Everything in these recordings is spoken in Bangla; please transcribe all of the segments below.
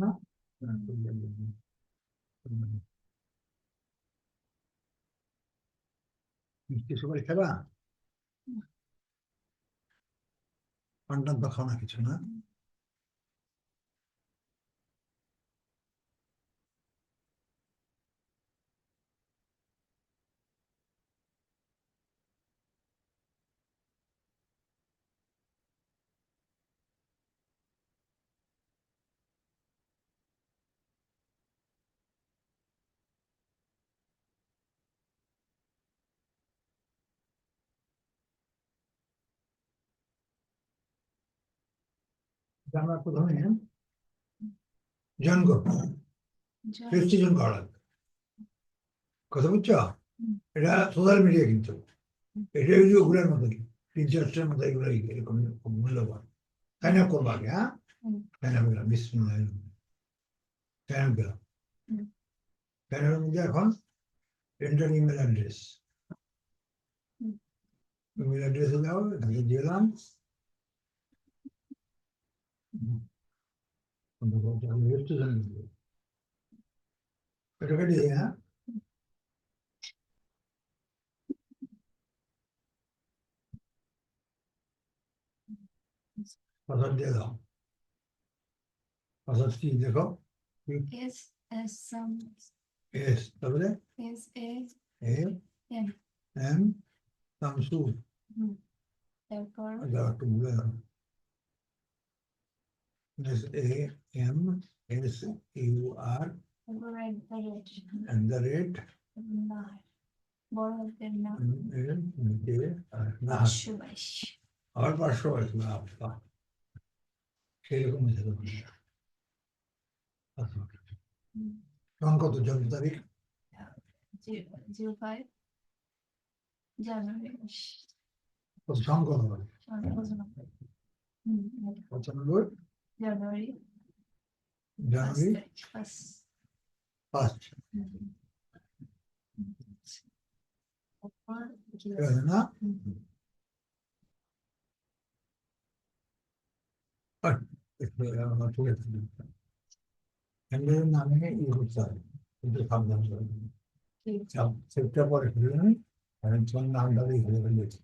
না মিষ্টি সবাই খাবা পান্ডান তো খাও না কিছু না আমরা প্রথমে জয়েন করবো রেজিস্ট্রেশন করা লাগবে কথা বুঝছো এটা সোশ্যাল মিডিয়া কিন্তু এটা হচ্ছে ওগুলোর মতো তিন চারটার মতো এগুলো এরকম খুব মূল্যবান সাইন আপ করবো আগে হ্যাঁ সাইন আপ গেলাম বিসমিল্লাহ সাইন আপ গেলাম সাইন আপের মধ্যে এখন এন্টার ইমেল অ্যাড্রেস ইমেল অ্যাড্রেসে যাও এখানে দিলাম এটা কেটে দিই হ্যাঁ পাসওয়ার্ড দিয়ে দাও পাসওয়ার্ড কি দেখো এস তারপরে এম শামসু একটু ভুলে গেল SAMSUR @, আবার 522 না সেরকম তখন কত জন্ম তারিখ 05 জানুয়ারি কত সন কত হবে 95 জানুয়ারি জানুয়ারি 5 না নামে ই করতে হবে কিন্তু সাবধান সেটা পরে তোমার নামটা হয়ে গেছে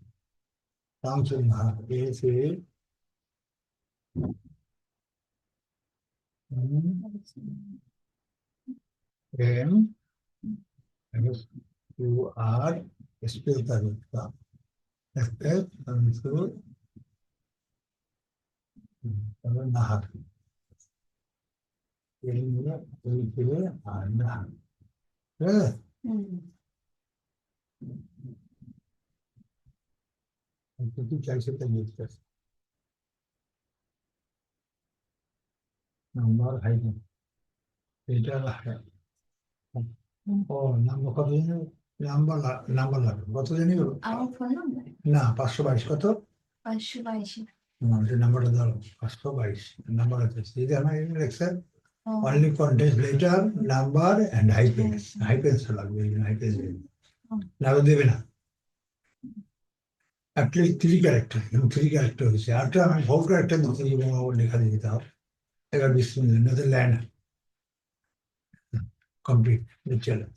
শামসুল নাহার SAMSUR স্পেস তারিখটা শামসুল নাহার আর নাহার ঠিক আছে কি চাইছে তাই লিখতে নাম্বার হাইট এটা ও নাম্বার কত জানি নাম্বার লাগবে কত জানি আমার ফোন নাম্বার না 522 কত 522 নাম্বারটা দাও 522 নাম্বার আছে যদি আমার লেখছে only contains letter number and hyphens লাগবে hyphens না দেবে না অ্যাটলিস্ট 3 ক্যারেক্টার এবং 3 ক্যারেক্টার হয়েছে আরটা আমি 4 ক্যারেক্টার দিতে লেখা দিতে হবে এবার বিসমিল্লাহ ল্যান্ড কমপ্লিট চ্যালেঞ্জ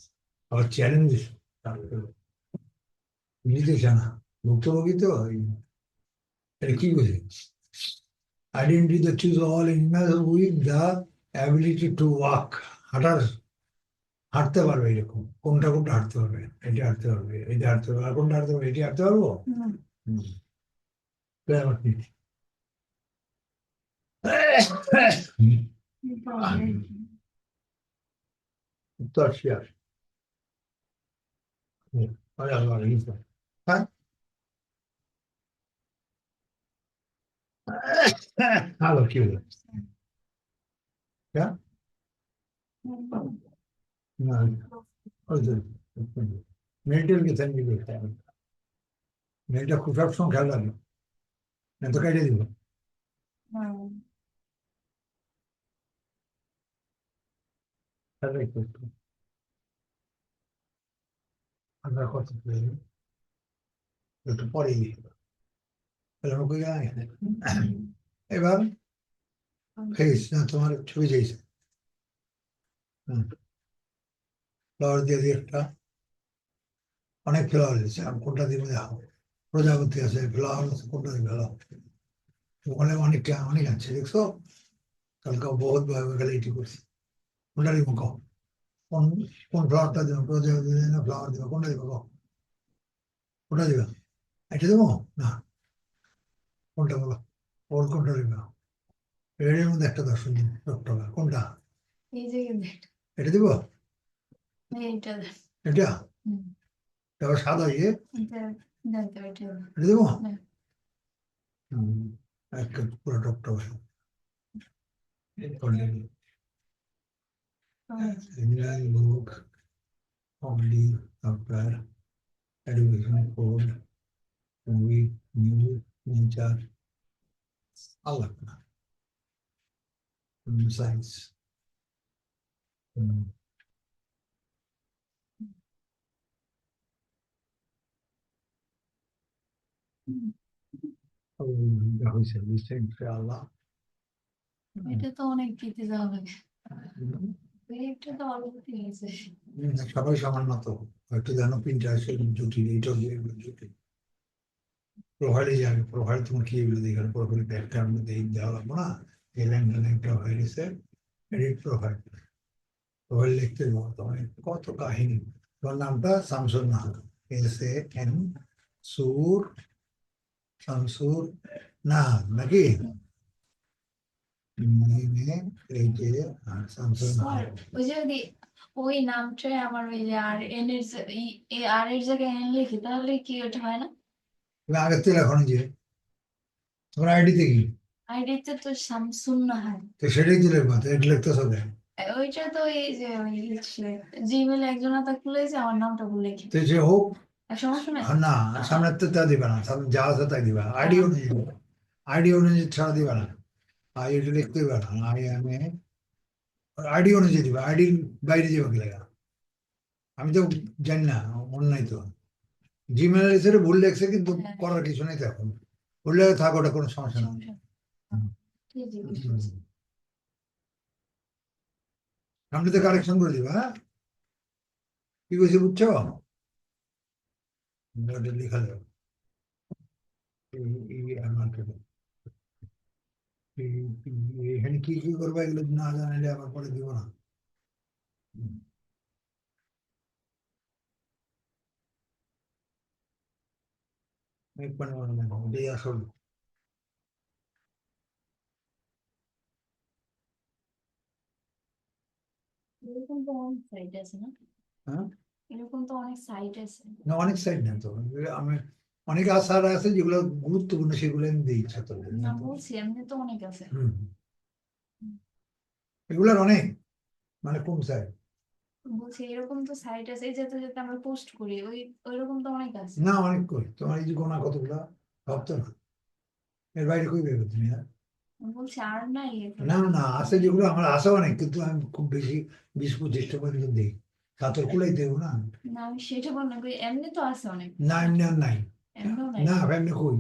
আবার চ্যালেঞ্জ বুঝতে না ভুক্তভোগী তো এটা কি বোঝে identity the choose all animals with the ability to walk হাঁটতে পারবে এরকম কোনটা হাঁটতে পারবে এটা হাঁটতে পারবে এটা হাঁটতে পারবে আর কোনটা হাঁটতে পারবে এটি হাঁটতে পারবো উত্তর শিয়ার হ্যাঁ ভালো কি হলো না মেন্টাল কে সঙ্গে দেখতে হবে মেয়েটা খুব সবসময় খেয়াল রাখবে না তো কেটে দিব আমরা কত একটু পরে এবার ফেস না তোমার ছবি চাইছে ফ্লাওয়ার দিয়ে দিই একটা, অনেক ফ্লাওয়ার দিচ্ছে, আমি কোনটা দিব দেখো, প্রজাপতি আছে, ফ্লাওয়ার আছে, কোনটা দিবে ভালো, ওখানে অনেকটা অনেক আছে দেখছো, কালকে বহুত গেলে এটি করছি, কোনটা দিব কও, কোন কোন ফ্লাওয়ারটা দিব, প্রজাপতি দিবে না ফ্লাওয়ার দিব, কোনটা দিব কও, কোনটা দিবে, এটা দেবো না, কোনটা বলো, ওর কোনটা দিব, এর মধ্যে একটা দর্শন দিন টকটকা, কোনটা, এই যে এটা দিব, এইটা এটা হুম, তারপর সাদা ইয়ে, এটা জানতে পারছি এটা দেবো, না। একটা পুরো টকটকা engineering book, comedy, software, education, code, movie, music, nature, all of that. Science. হয়েছে নিশ্চয়ই ইনশাআল্লাহ। এটা তো অনেক দিতে যাওয়া লাগে, এটা তো অল্প দিয়েছে। সবাই সমান না তো, একটু জানো পিন্টারেস্ট জটিল, এইটাও জটিল। প্রোফাইলে যাবে, প্রোফাইল তোমার কি এগুলো দেখে, প্রোফাইল ব্যাকগ্রাউন্ড দিয়ে দেওয়া লাগবো না, এই ল্যাংটা হয়ে গেছে, এডিট প্রোফাইল, প্রোফাইল লিখতে দেবো, তোমার কত কাহিনী। তোমার নামটা শামসুর নাহার, SAN সুর, শামসুর নাহার নাকি, এই যে শামসুর স্যার নাহার। ওই যে ওই নামটাই আমার ওই যে আর এন এর আর এর জায়গায় এন লিখি তাহলে কি ওটা হয় না? তুমি আগের থেকে এখন যে তোমার আইডিতে কি, আইডিতে তো শামসুন নাহার, তো সেটাই তো লিখবা, তো এটা লিখতে হবে, ওইটা তো এই যে ওই জিমেল একজন তা খুলেছে আমার নামটা ভুলে লিখি, তো যে হোক, সমস্যা নাই। না সামনের তো তা দিবা না, সামনে যা আছে তাই দিবা, আইডি অনুযায়ী ছাড়া দিবা না, আর এটা লিখতে দিবা না, আমি আইডি অনুযায়ী দিবা, আইডির বাইরে যাবে কি লাগা, আমি তো জানি না, মনে নাই তো, জিমেল হিসেবে ভুল লেগছে, কিন্তু হ্যাঁ, করার কিছু নেই তো এখন, ভুল লেগে থাক, ওটা কোনো সমস্যা নেই। সমস্যা ঠিক জিজ্ঞেস হুম। করছি। সামনে তো কারেকশন করে দিবা, হ্যাঁ, কি কইছি বুঝছো, ওটা লেখা যাবে, এখানে কি কি করবা এগুলো না জানালে আবার পরে দিব না। এক মানে মনে নেই, এটাই আসল। এরকম তো অনেক সাইট আছে না, হ্যাঁ, এরকম তো অনেক সাইট আছে। না অনেক সাইড না তো, আমি অনেক আশার আছে যেগুলো গুরুত্বপূর্ণ, সেগুলো আমি দিই ছাত্রদের না না তো। বলছি এমনি তো অনেক আছে। হুম, এগুলোর অনেক, মানে কোন সাইড, বলছি এরকম তো সাইট আছে এই যেতে যেতে আমরা পোস্ট করি ওই ওইরকম তো অনেক আছে। না অনেক কই, তোমার এই যে গোনা কতগুলা, সব তো না, এর বাইরে কই বেরো তুমি, হ্যাঁ? বলছি আর নাই না না আছে, যেগুলো আমার আছে অনেক, কিন্তু আমি খুব বেশি 20-25টা পর্যন্ত দিই, ছাত্র কুলাই দেবো না, না আমি সেটা বললাম কই এমনি তো আছে অনেক। না এমনি আর নাই, এমনিও নাই। না এমনি কই,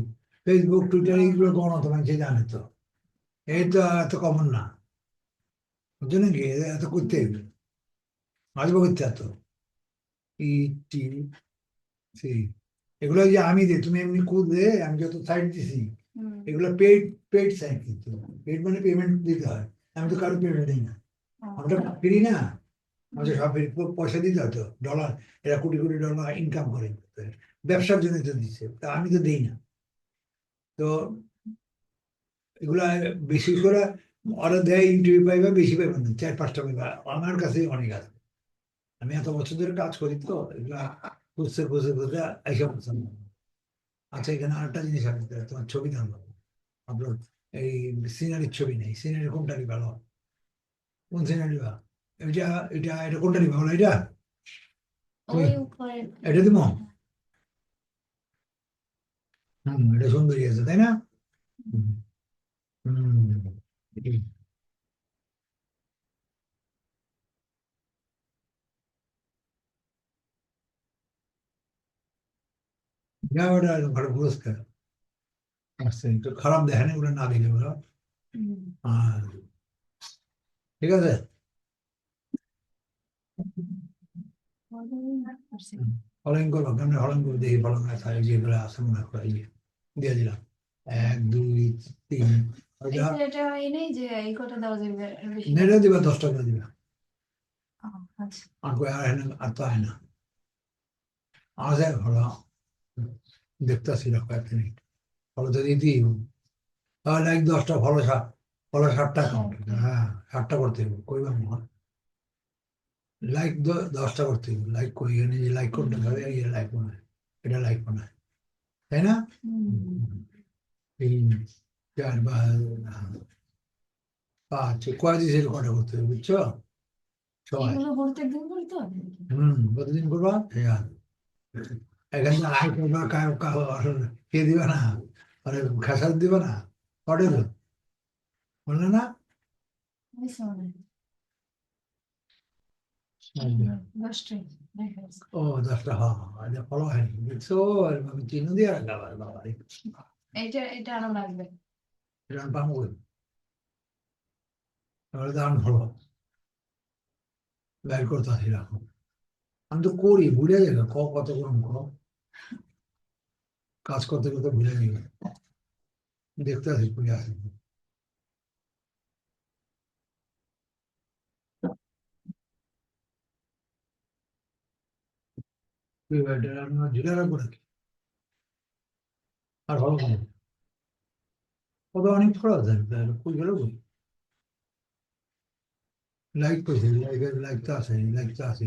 ফেসবুক টুইটার এইগুলো গণ তোমার যে জানে তো, এই তো এত কমন না, বুঝছো নাকি, এত করতে আসবো করতে এত টি সি, এগুলো যে আমি দিই, তুমি এমনি খুঁজলে, আমি যত সাইট দিছি হুম। এগুলো পেইড, পেইড সাইট, কিন্তু পেইড মানে পেমেন্ট দিতে হয়, আমি তো কারো পেমেন্ট দিই না, আমরা ফ্রি না, আমাদের সব free, পয়সা দিতে হয় তো, ডলার, এরা কোটি কোটি ডলার ইনকাম করে, ব্যবসার জন্য তো দিচ্ছে, তা আমি তো দিই না, তো এগুলা বেশি করে ওরা দেয়, ইউটিউবে পাইবা বেশি পাইবা না, 4-5টা পাইবা, আমার কাছে অনেক আছে, আমি এত বছর ধরে কাজ করি তো, এগুলা খুঁজতে খুঁজতে খুঁজতে এইসব পছন্দ। আচ্ছা, এখানে আরেকটা জিনিস আমি তোমার ছবি দাম আপলোড, এই সিনারির ছবি নেই, সিনারি কোনটা নিবা ভালো, কোন সিনারি বা, এটা এটা কোনটা নিবা ভালো, এটা কই, ওই উপরে। এটা দিব, এটা সুন্দরী আছে তাই না, হুম, হুম, যা ওটা ভালো পুরস্কার আসছে, একটু খারাপ দেখেন এগুলো না দিলে ওরা, হুম। আর ঠিক আছে। ফলোইং করো, কেমন ফলোইং করে দেখি, ফলোইং আছে যেগুলো আছে মনে করে দিয়ে দিলাম 1 2 3। এটা এই নেই যে এই কটা দেওয়া যাবে বেশি। নেড়ে দিবা 10টা করে দিবা, আচ্ছা আর কই আর তো হয় না, আছে ফলো দেখতেছি না কয়েক মিনিট, ফলো তো দিতেই হবে। তাহলে 10টা ফলো 60টা কাউন্ট, হ্যাঁ 60টা করতে হবে, কইবা মনে লাইক 10টা করতে হবে, লাইক কই যে লাইক করতে হবে, এই লাইক মনে হয়, এটা লাইক মনে হয়, তাই না? 3 4 5 কয় দিয়েছিল, কটা করতে হবে বুঝছো? ছয়। এগুলো প্রত্যেকদিন করতে হবে নাকি? প্রতিদিন করবা, হ্যাঁ এখানে আয় করবা, কে দিবা না, মানে খেসার দিবা না, কটে তো বললে না? বুঝতে পারলাম। 10টাই দেখা যাচ্ছে। ও 10টা, হ্যাঁ হ্যাঁ, ফলো হয়নি দেখছো, আমি চিহ্ন দিয়ে রাখলাম, বাবা এটা আরো লাগবে। এটা আমি পাবো কই? তাহলে দাম ফলো বের করতে আসি, রাখো আমি তো করি, ভুলে যাই না, কত করুন কাজ করতে করতে ভুলে যাই, দেখতে আসি কই আসি। ঝুলে রাখবো নাকি, আর ভালো করে কত অনেক খরচ আছে, কই গেল কই? লাইক করছি, লাইক তো আছে, লাইক তো আছে,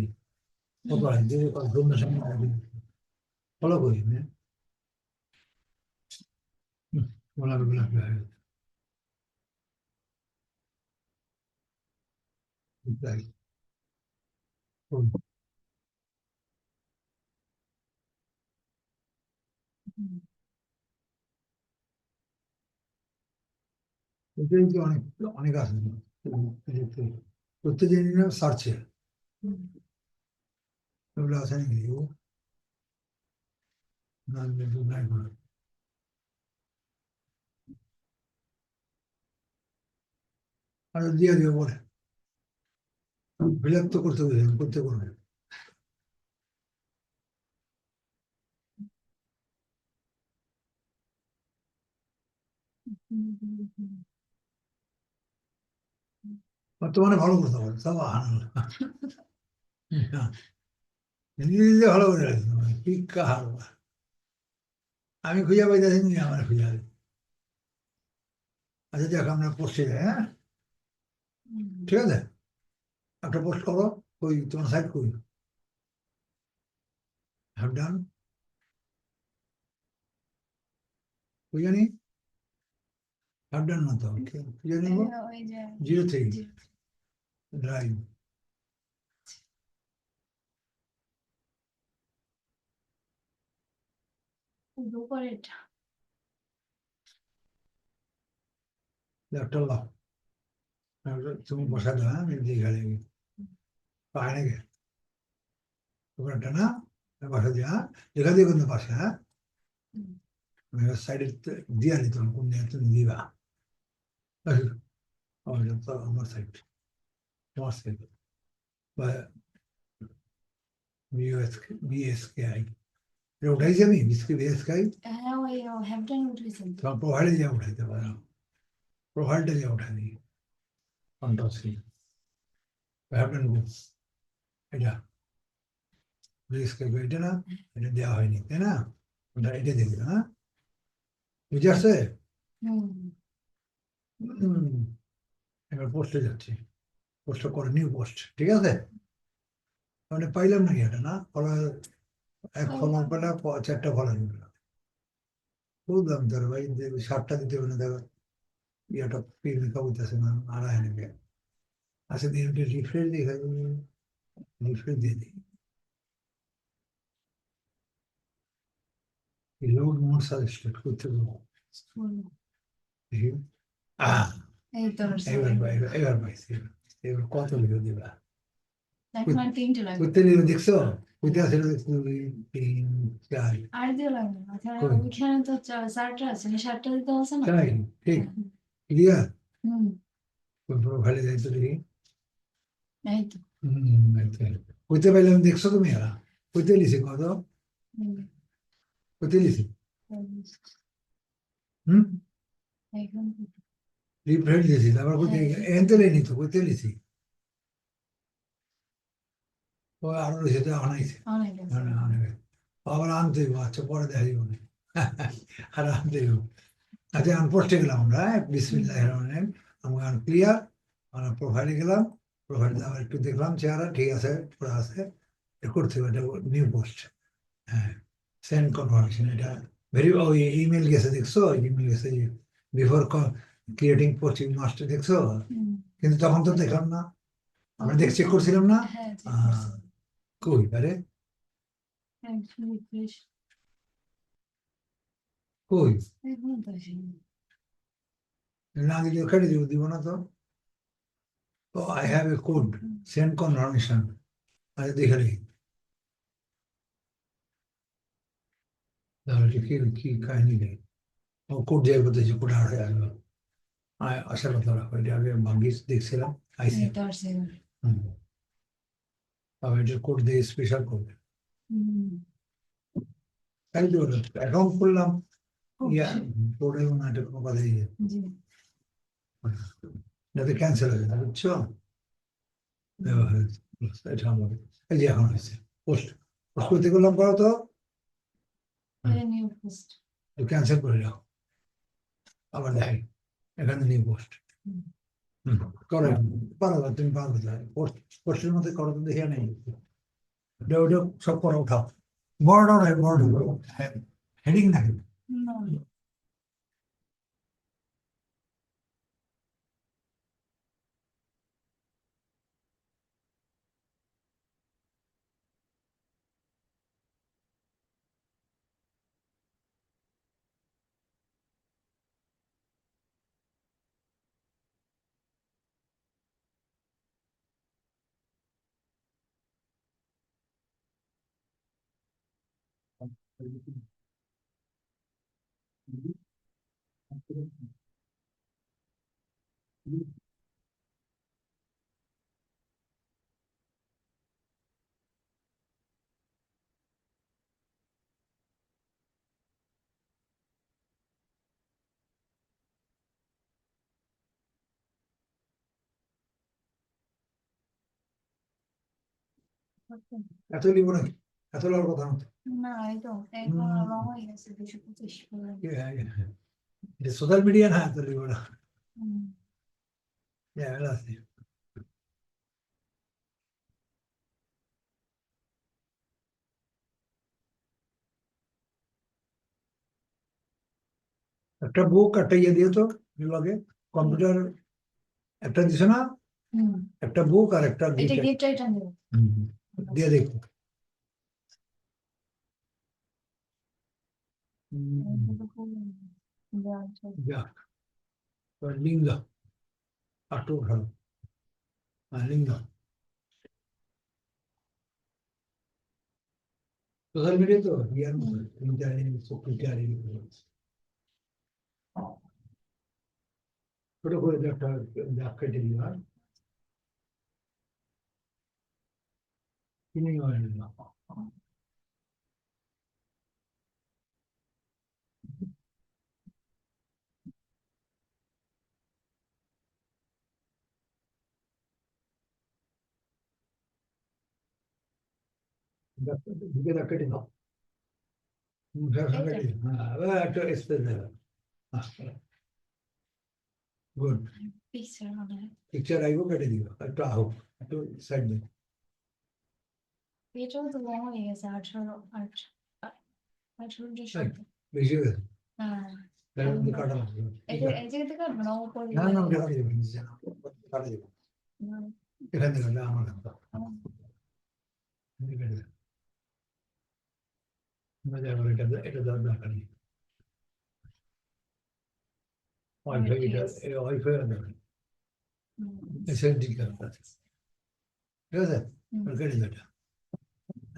কত লাইক দিয়ে কত সুন্দর সামনে ফলো করি, গোলাপি গোলাপি হয়ে গেছে, লাইক এটাই তো অনেক অনেক আছে, প্রত্যেক দিন সার্চে এগুলো আছে নাকি, না নাই কোনো। আর দিয়ে দিও বলে, বিরক্ত করতে হবে, করতে করবে, বর্তমানে ভালো করতে পারে সব নিজে নিজে ভালো করে রাখতে হবে, কি কাহার, আমি খুঁজে পাইতেছি নি, আমার খুঁজে পাই। আচ্ছা দেখ, আমরা পোস্টে যাই, হ্যাঁ ঠিক আছে, একটা পোস্ট করো, কই তোমার সাইড কই, হ্যাভ ডান, কই জানি, হ্যাভ ডান না তো, কি জানি ওই যে 03 ড্রাইভ, দুপুরেরটা। ল্যাপটপ লাও, তুমি বসা দাও, হ্যাঁ আমি দিয়ে গেলে পায় নাকি দোকানটা না, বসা দিয়া, হ্যাঁ দেখা দিয়ে কিন্তু পাশে, হ্যাঁ আমি সাইডে দিয়া নি, তোমার কোন দিকে তুমি দিবা, আমার সাইড, তোমার সাইড, বা বিএসকে এটা উঠাইছি আমি, বিএসকে হ্যাঁ ওই হ্যাভডান উঠেছেন তো। তোমার প্রোফাইলে যা উঠাইতে পারো, প্রোফাইলটা যা উঠাই দিই, কন্ট্রোল সি, হ্যাপেন গ্রুপ, এটা বিএসকে এটা না, এটা দেওয়া হয়নি তাই না, ওটা এটা দিয়ে দিলাম, হ্যাঁ বুঝে আসছে। এবার পোস্টে যাচ্ছি, পোস্ট করে নিউ পোস্ট, ঠিক আছে, মানে পাইলাম নাকি এটা না, ফলো এক ফলো পেলে 4টা ফলো নিল, বুঝলাম তোর ভাই, 60টা দিতে হবে না, দেখো ইয়েটা পিরিমিকা বলতেছে না, আর হয় নাকি, আচ্ছা দিয়ে রিফ্রেশ দিয়ে রিফ্রেশ দিয়ে দিই, লোড মোড সাজেস্টেড করতে বলবো, দেখি আহ এই তো এবার পাইছি, এবার কত লিখে দিবা, এখন আর 3টে লাগবে। করতে লিখে দেখছো, কোথায় আছে দেখছো, 2 3 4, আর দিয়ে লাগবে না, তাহলে কই? ওইখানে তো 4টা আছে, 7টা দিতে আছে না। তাই ঠিক ক্লিয়ার, হুম প্রোফাইলে যাইতো দেখি, এই তো। এই তো। কইতে পাইলাম দেখছো তুমি এরা কইতে লিছি কত হুম, কইতে লিছি হুম, হুম এখন রিপ্রেন্ট দিয়েছি তারপর কইতে হ্যাঁ। এনতে লেনি তো কইতে লিছি ও আরো লিছি তো আনাইছে অনেক আছে। আনাবে আবার আনতে হইব আচ্ছা পরে দেখা যাবে না আর আনতে হইব আচ্ছা আমি পোস্টে গেলাম আমরা বিসমিল্লাহ রহমান আমি ক্লিয়ার আমরা প্রোফাইলে গেলাম প্রোফাইলে আবার একটু দেখলাম চেহারা ঠিক আছে পুরো আছে এটা করতে হবে এটা নিউ পোস্ট হ্যাঁ সেন্ড কনফার্মেশন এটা ভেরি ওই ইমেল গেছে দেখছো ইমেল গেছে বিফোর ক্রিয়েটিং পোস্ট মাস্টার দেখছো হুম, কিন্তু তখন তো দেখলাম না আমরা চেক করছিলাম না হ্যাঁ ঠিক আহ, আছে। কই আরে একদম রিফ্রেশ। কই এখন তো আসেনি। না দিলে কেটে দিব দিব না তো তো I have a code send confirmation আরে দেখে নি তাহলে কি কি কাহিনী নেই ও কোড যাই বলতেছি কোড আর আসবে আসার কথা রাখো এটা আগে ভাঙ্গিস দেখছিলাম আইসি এই তো আসছে এবার। হুম তবে এটা কোড দিয়ে স্পেশাল কোড হুম, তাই তো অ্যাকাউন্ট করলাম ইয়া অবশ্যই। কোডে না এটা কোনো কথাই নেই। জি। যাতে ক্যান্সেল হয়ে যাবে বুঝছো এটা আমাদের এই যে এখন হয়েছে পোস্ট পোস্ট করতে করলাম করো তো এটা নিউ পোস্ট। ক্যান্সেল করে দাও আবার দেখাই এখানে নিউ পোস্ট করো পারো না, তুমি পারো পোস্ট পোস্টের মধ্যে করো তো দেখে নেই ওটা ওটা সব করে উঠাও বড় নয় বড় হেডিং না কিন্তু এত লিখবো নাকি এত লওয়ার কথা না না এই তো এখন রং হয়ে গেছে 225 করে। সোশ্যাল মিডিয়া না এত লিখবো না হুম, ঝামেলা আছে একটা বুক একটা ইয়ে দিও তো লগে কম্পিউটার একটা দিছে না হুম, একটা বুক আর একটা এটা গিফট গিফট আইটেম দেবো। দিয়ে দেখো যাক লিঙ্ক দাও একটু ভালো লিঙ্ক দাও সোশ্যাল মিডিয়া তো ইয়ার মতো টুইটার ছোট করে একটা দাগ কেটে দিও আর কিনে হয় না ঢুকে দাগ কেটে দাও এইটা হ্যাঁ একটা স্পেস দেবে গুড পিকচার হবে। পিকচার আইবো কেটে দিও একটু আহো একটু সাইড দিও এটাও তো রং হয়ে গেছে 18 এই, শব্দ। বেশি হয়ে গেছে হ্যাঁ তার মধ্যে কাটা লাগবে এটা এই জায়গা থেকে কাটবো না উপরে না না ওটা কাটা যাবে নিচে না কাটা যাবে এখান থেকে কাটলে আমার কাটতে কেটে দেবে মজা করে এটা এটা দরকার নেই ওয়াইফাই এটা ওয়াইফাই দেবে এসে ঠিক আছে ঠিক আছে ওর কেটে দেবে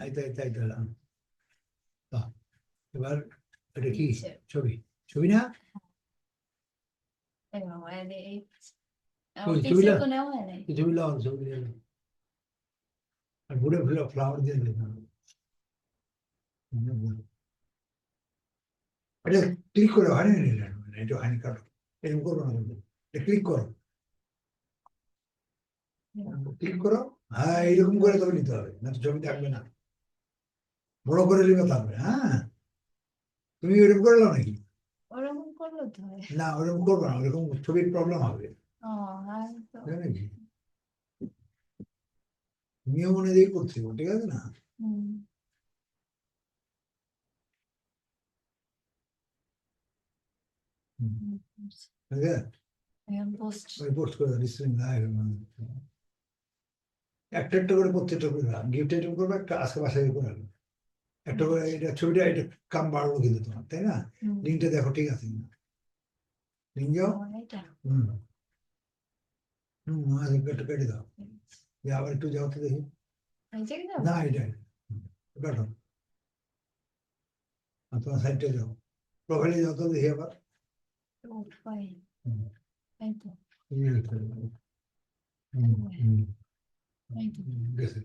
এই তো এই তো এবার এটা কি ছবি ছবি না ওই ছবি পিকচার না তো নেওয়া হয় নাই। ছবি লাও ছবি আর ঘুরে ঘুরে ফ্লাওয়ার দিয়ে দিলাম। এটা ক্লিক করে হয়নি, এটা হয়নি, কাটো, এরকম করবো না কিন্তু। এটা ক্লিক করো, ক্লিক করো, হ্যাঁ এইরকম করে তবে নিতে হবে, না তো ছবি থাকবে না, বড় করে নিবে থাকবে। হ্যাঁ, তুমি এরকম করে নাও নাকি? ওরকম করলে তো হয়। না ওরকম করবো না, ওরকম ছবির প্রবলেম হবে, ও হ্যাঁ তো। তাই নাকি? নিয়ম অনুযায়ী করতে হবে, ঠিক আছে না? হুম। হুম, হুম, ঠিক আছে? এখন পোস্ট। ওই পোস্ট করে দাও, বিসমিল্লাহ একটা একটা করে প্রত্যেকটা করে গিফট আইটেম করবে, একটা আজকে বাসায় করে আনবে। একটা করে এটা ছবিটা, এটা কাম বাড়বো কিন্তু তোমার, তাই না? হুম। লিঙ্কটা দেখো, ঠিক আছে কিনা? লিঙ্ক যাও। এটা হুম হুম, একটু কেটে দাও, দিয়ে আবার একটু যাও তো দেখি। এই যে কি না এটা কাটো, আর তোমার সাইডটা যাও, প্রোফাইলে যাও তো দেখি আবার। উঠবাই। হুম, এই তো। হুম, হুম, হুম, এই তো। গেছে,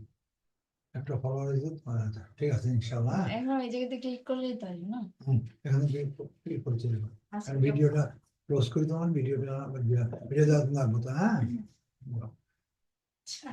একটা ফলোয়ার হয়েছে, ঠিক আছে ইনশাল্লাহ। হ্যাঁ? এখন এই জায়গাতে ক্লিক করলেই তো আসবে না? হুম, এখানে ক্লিক করে চলে যাও। আর ভিডিওটা ক্লোজ করে তোমার ভিডিওটা, ভিডিও দেওয়া লাগবে তো, হ্যাঁ। আচ্ছা।